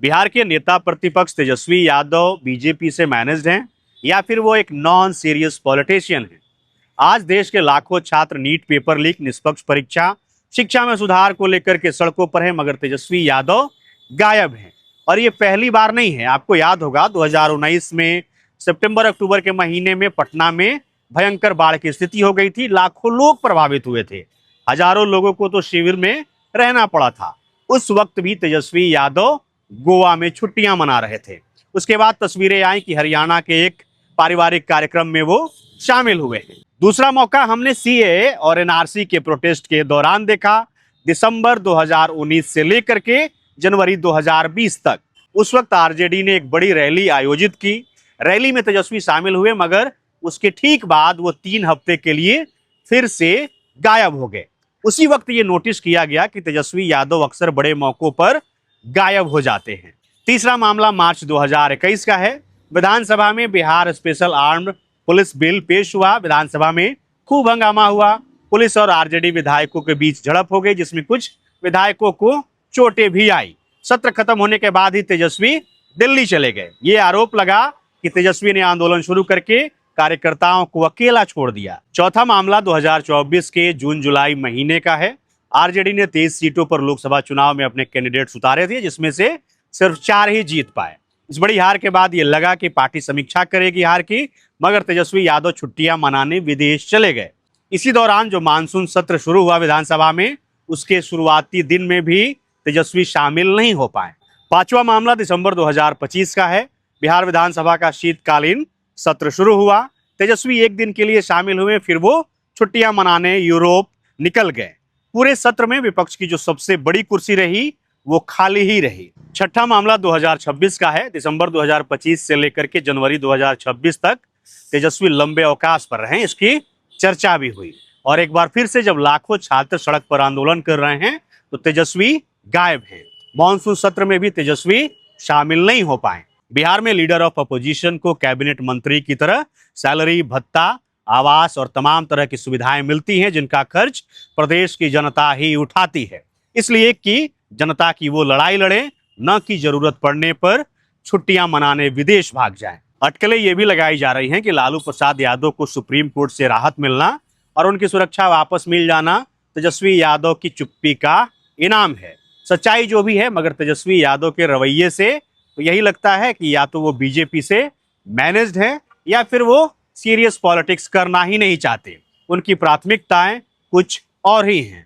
बिहार के नेता प्रतिपक्ष तेजस्वी यादव बीजेपी से मैनेज्ड हैं या फिर वो एक नॉन सीरियस पॉलिटिशियन हैं। आज देश के लाखों छात्र नीट पेपर लीक, निष्पक्ष परीक्षा, शिक्षा में सुधार को लेकर के सड़कों पर हैं, मगर तेजस्वी यादव गायब हैं। और ये पहली बार नहीं है। आपको याद होगा 2019 में सितंबर अक्टूबर के महीने में पटना में भयंकर बाढ़ की स्थिति हो गई थी। लाखों लोग प्रभावित हुए थे। हजारों लोगों को तो शिविर में रहना पड़ा था। उस वक्त भी तेजस्वी यादव गोवा में छुट्टियां मना रहे थे। उसके बाद तस्वीरें आई कि हरियाणा के एक पारिवारिक कार्यक्रम में वो शामिल हुए हैं। दूसरा मौका हमने सीएए और एनआरसी के प्रोटेस्ट के दौरान देखा, दिसंबर 2019 से लेकर के जनवरी 2020 तक। उस वक्त आरजेडी ने एक बड़ी रैली आयोजित की। रैली में तेजस्वी शामिल हुए, मगर उसके ठीक बाद वो 3 हफ्ते के लिए फिर से गायब हो गए। उसी वक्त ये नोटिस किया गया कि तेजस्वी यादव अक्सर बड़े मौकों पर गायब हो जाते हैं। तीसरा मामला मार्च 2021 का है। विधानसभा में Bihar special armed police bill पेश हुआ। विधानसभा में खूब हंगामा हुआ। पुलिस और आरजेडी विधायकों के बीच झड़प हो गई, जिसमें कुछ विधायकों को चोटें भी आई। सत्र खत्म होने के बाद ही तेजस्वी दिल्ली चले गए। ये आरोप लगा कि तेजस्वी ने आंदोलन शुरू करके कार्यकर्ताओं को अकेला छोड़ दिया। चौथा मामला 2024 के जून जुलाई महीने का है। आरजेडी ने 23 सीटों पर लोकसभा चुनाव में अपने कैंडिडेट्स उतारे थे, जिसमें से सिर्फ 4 ही जीत पाए। इस बड़ी हार के बाद ये लगा कि पार्टी समीक्षा करेगी हार की, मगर तेजस्वी यादव छुट्टियां मनाने विदेश चले गए। इसी दौरान जो मानसून सत्र शुरू हुआ विधानसभा में, उसके शुरुआती दिन में भी तेजस्वी शामिल नहीं हो पाए। पांचवा मामला दिसंबर 2025 का है। बिहार विधानसभा का शीतकालीन सत्र शुरू हुआ। तेजस्वी एक दिन के लिए शामिल हुए, फिर वो छुट्टियां मनाने यूरोप निकल गए। पूरे सत्र में विपक्ष की जो सबसे बड़ी कुर्सी रही वो खाली ही रही। छठा मामला 2026 का है। दिसंबर 2025 से लेकर के जनवरी 2026 तक तेजस्वी लंबे अवकाश पर रहे, इसकी चर्चा भी हुई। और एक बार फिर से जब लाखों छात्र सड़क पर आंदोलन कर रहे हैं तो तेजस्वी गायब हैं। मॉनसून सत्र में भी तेजस्वी शामिल नहीं हो पाए। बिहार में लीडर ऑफ अपोजिशन को कैबिनेट मंत्री की तरह सैलरी, भत्ता, आवास और तमाम तरह की सुविधाएं मिलती हैं, जिनका खर्च प्रदेश की जनता ही उठाती है। इसलिए कि जनता की वो लड़ाई लड़े, न कि जरूरत पड़ने पर छुट्टियां मनाने विदेश भाग जाएं। अटकलें ये भी लगाई जा रही हैं कि लालू प्रसाद यादव को सुप्रीम कोर्ट से राहत मिलना और उनकी सुरक्षा वापस मिल जाना तेजस्वी यादव की चुप्पी का इनाम है। सच्चाई जो भी है, मगर तेजस्वी यादव के रवैये से तो यही लगता है कि या तो वो बीजेपी से मैनेज्ड है या फिर वो सीरियस पॉलिटिक्स करना ही नहीं चाहते। उनकी प्राथमिकताएं कुछ और ही हैं।